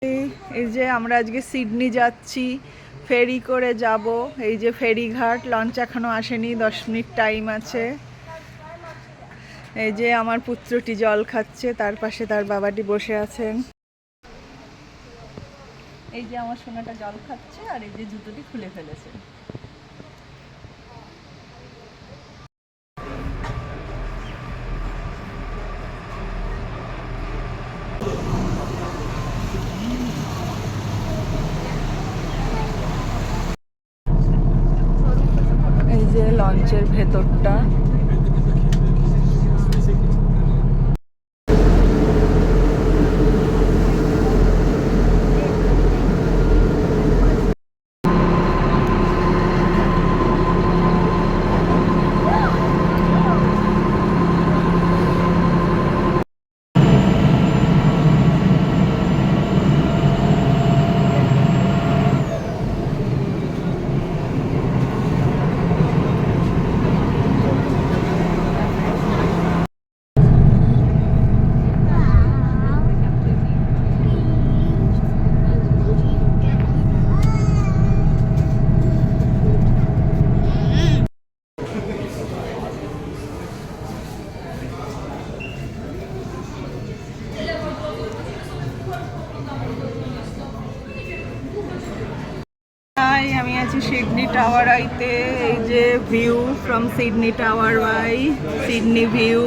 এই যে আমরা আজকে সিডনি যাচ্ছি, ফেরি করে যাব। এই যে ফেরিঘাট, লঞ্চ এখনো আসেনি, 10 মিনিট টাইম আছে। এই যে আমার পুত্রটি জল খাচ্ছে, তার পাশে তার বাবাটি বসে আছেন। এই যে আমার সোনাটা জল খাচ্ছে, আর এই যে জুতোটি খুলে ফেলেছে। এই যে লঞ্চের ভেতরটা। আমি আছি সিডনি টাওয়ার আইতে। এই যে view from Sydney tower by Sydney view.